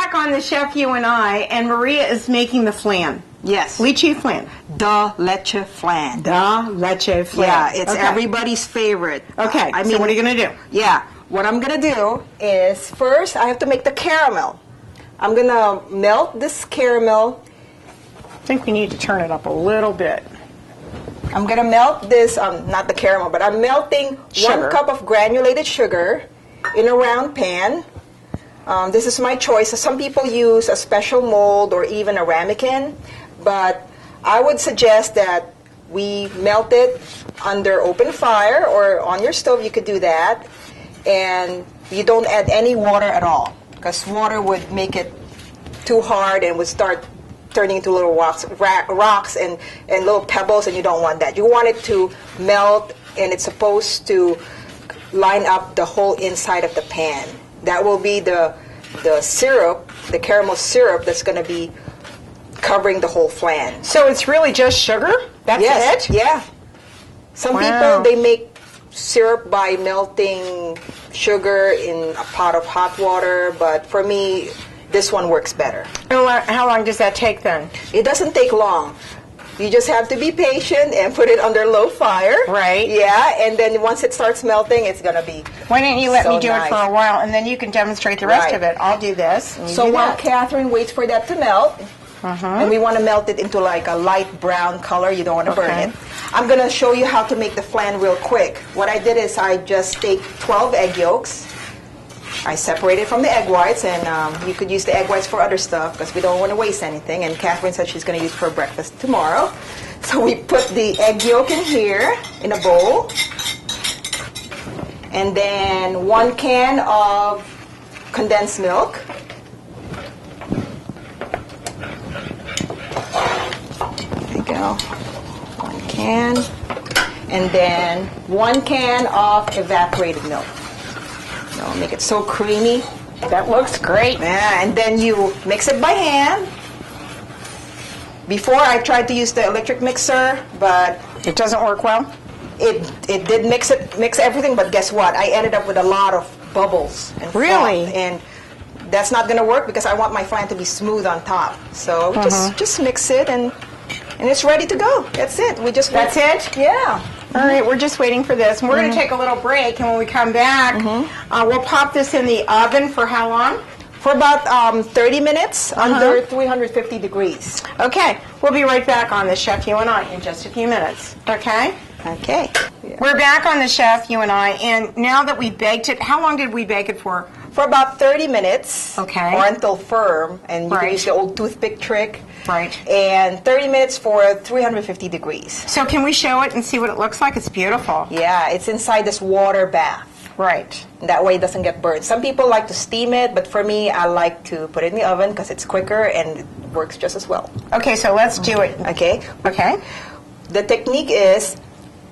back on the Chef You and I, and Maria is making the flan. Yes. Lychee flan. The leche flan. The leche flan. Yeah, it's everybody's favorite. Okay, I mean, so what are you going to do? Yeah, what I'm going to do is first I have to make the caramel. I'm going to melt this caramel. I think we need to turn it up a little bit. I'm going to melt this, not the caramel, but I'm melting Sugar. 1 cup of granulated sugar in a round pan. This is my choice. Some people use a special mold or even a ramekin, but I would suggest that we melt it under open fire or on your stove. You could do that, and you don't add any water at all, because water would make it too hard and would start turning into little rocks and little pebbles, and you don't want that. You want it to melt, and it's supposed to line up the whole inside of the pan. That will be the syrup, the caramel syrup that's going to be covering the whole flan. So it's really just sugar? That's it? Yeah. Some people, they make syrup by melting sugar in a pot of hot water, but for me, this one works better. How long does that take then? It doesn't take long. You just have to be patient and put it under low fire. Right. Yeah, and then once it starts melting, it's going to be Why don't you let me do nice. it for a while, and then you can demonstrate the rest of it. I'll do this. So while Kathryn waits for that to melt, and we want to melt it into like a light brown color, you don't want to burn it, I'm going to show you how to make the flan real quick. What I did is I just take 12 egg yolks. I separated from the egg whites, and you could use the egg whites for other stuff because we don't want to waste anything, and Kathryn said she's going to use it for breakfast tomorrow. So we put the egg yolk in here in a bowl, and then 1 can of condensed milk. There you go. 1 can. And then 1 can of evaporated milk. Make it so creamy. That looks great. Yeah, and then you mix it by hand. Before I tried to use the electric mixer, but it doesn't work well. It did mix everything, but guess what? I ended up with a lot of bubbles and really, froth, and that's not going to work because I want my flan to be smooth on top. So just mix it, and it's ready to go. That's it. That's it. Yeah. All right, we're just waiting for this. And we're going to take a little break, and when we come back, we'll pop this in the oven for how long? For about 30 minutes under 350 degrees. Okay, we'll be right back on the Chef You and I in just a few minutes. Okay? Okay. Yeah. We're back on the Chef You and I, and now that we baked it, how long did we bake it for? For about 30 minutes. Okay. Or until firm, and you can use the old toothpick trick. Right. And 30 minutes for 350 degrees. So can we show it and see what it looks like? It's beautiful. Yeah, it's inside this water bath. Right. That way it doesn't get burned. Some people like to steam it, but for me, I like to put it in the oven because it's quicker and it works just as well. Okay, so let's do it. Okay. Okay. The technique is,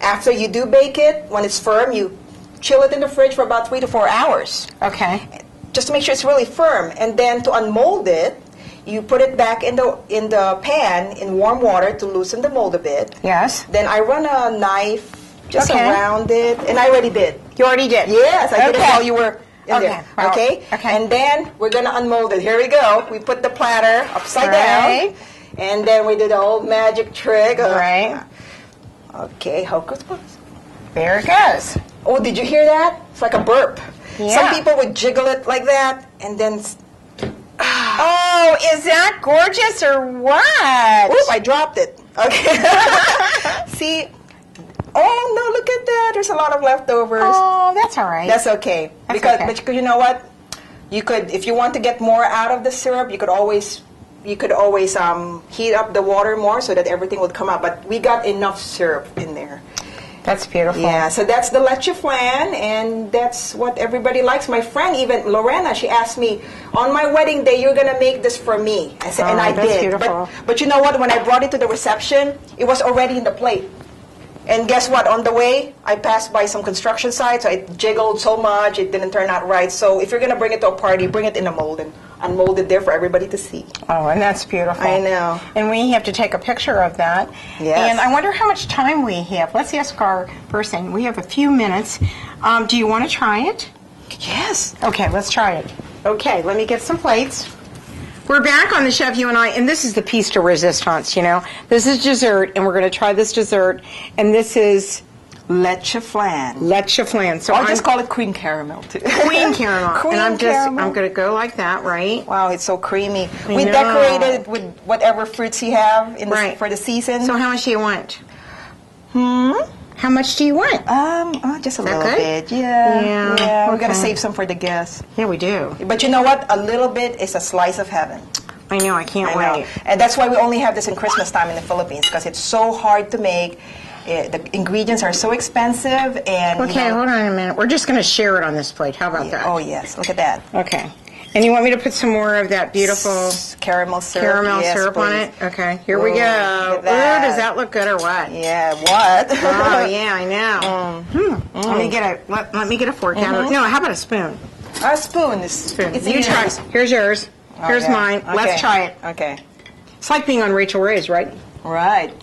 after you do bake it, when it's firm, you chill it in the fridge for about 3 to 4 hours. Okay. Just to make sure it's really firm. And then to unmold it, you put it back in the pan in warm water to loosen the mold a bit. Yes. Then I run a knife just around it, and I already did. You already did? Yes, I did it while you were in there. Well, okay? And then we're going to unmold it. Here we go. We put the platter upside down, and then we did the old magic trick. Okay, hocus pocus. There it goes. Oh, did you hear that? It's like a burp. Yeah. Some people would jiggle it like that, and then... Oh, is that gorgeous or what? Oop, I dropped it. Okay. See? Oh, no, look at that. There's a lot of leftovers. Oh, that's all right. That's okay. But you know what? You could, if you want to get more out of the syrup, you could always heat up the water more so that everything would come out. But we got enough syrup in there. That's beautiful. Yeah, so that's the leche flan, and that's what everybody likes. My friend, even Lorena, she asked me, on my wedding day, you're going to make this for me. I said, and I did. Beautiful. But you know what? When I brought it to the reception, it was already in the plate. And guess what? On the way, I passed by some construction sites, so it jiggled so much, it didn't turn out right. So if you're going to bring it to a party, bring it in a mold and unmold it there for everybody to see. Oh, and that's beautiful. I know. And we have to take a picture of that. Yes. And I wonder how much time we have. Let's ask our person. We have a few minutes. Do you want to try it? Yes. Okay, let's try it. Okay, let me get some plates. We're back on the Chef You and I, and this is the piece de resistance, you know. This is dessert, and we're going to try this dessert, and this is leche flan. leche flan. So I'll just call it cream caramel, too. queen caramel. Cream and I'm caramel. going to go like that, right? Wow, it's so creamy. I We know. decorated it with whatever fruits you have in Right. for the season. So how much do you want? How much do you want? Just a that little good? bit. Yeah. Yeah, We're gonna okay. save some for the guests. Yeah, we do. But you know what? A little bit is a slice of heaven. I know, I can't I know. wait. And that's why we only have this in Christmas time in the Philippines, because it's so hard to make. The ingredients are so expensive, and Okay, hold on a minute. We're just going to share it on this plate. How about that? Oh yes, look at that. Okay. And you want me to put some more of that beautiful Caramel syrup. Yes, syrup on please. it? Okay, here we Ooh, go. look Ooh, at that. does that look good or what? Yeah. What? Oh, yeah, I know. Let me get let me get a fork out of it. No, how about a spoon? A spoon. It's Spoon. It's You in try. yours. Here's yours. Oh, Here's yeah. mine. Okay. Let's try it. Okay. It's like being on Rachel Ray's, right? Right.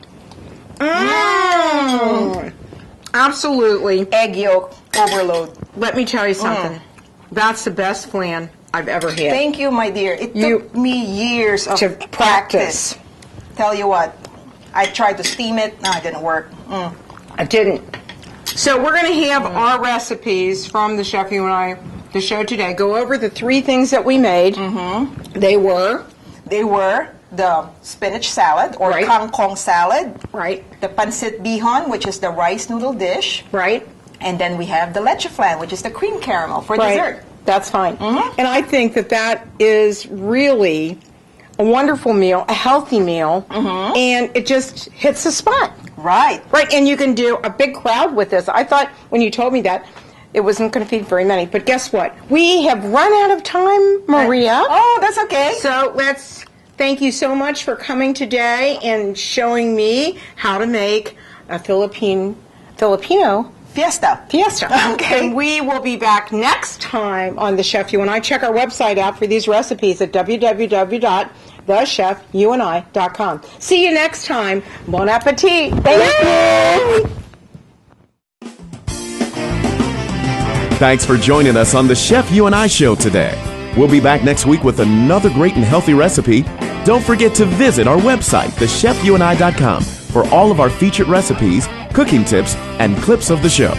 Absolutely. Egg yolk overload. Let me tell you something. That's the best flan I've ever had. Thank you, my dear. It took me years of to practice. Tell you what, I tried to steam it. No, it didn't work. I didn't. So we're going to have our recipes from the Chef You and I, the show today, go over the 3 things that we made. They were the spinach salad, or Right. kangkong salad. right, The pancit bihon, which is the rice noodle dish. right, And then we have the leche flan, which is the cream caramel for right. dessert. That's fine. And I think that that is really a wonderful meal, a healthy meal, and it just hits the spot. Right. Right, and you can do a big crowd with this. I thought when you told me that it wasn't going to feed very many, but guess what? We have run out of time, Maria. Oh, that's okay. So thank you so much for coming today and showing me how to make a Filipino Fiesta. fiesta. Okay. And we will be back next time on The Chef You and I. Check our website out for these recipes at www.thechefyouandI.com. See you next time. Bon appetit. Thank you. Thanks for joining us on the Chef You and I Show today. We'll be back next week with another great and healthy recipe. Don't forget to visit our website, thechefyouandI.com, for all of our featured recipes, cooking tips, and clips of the show.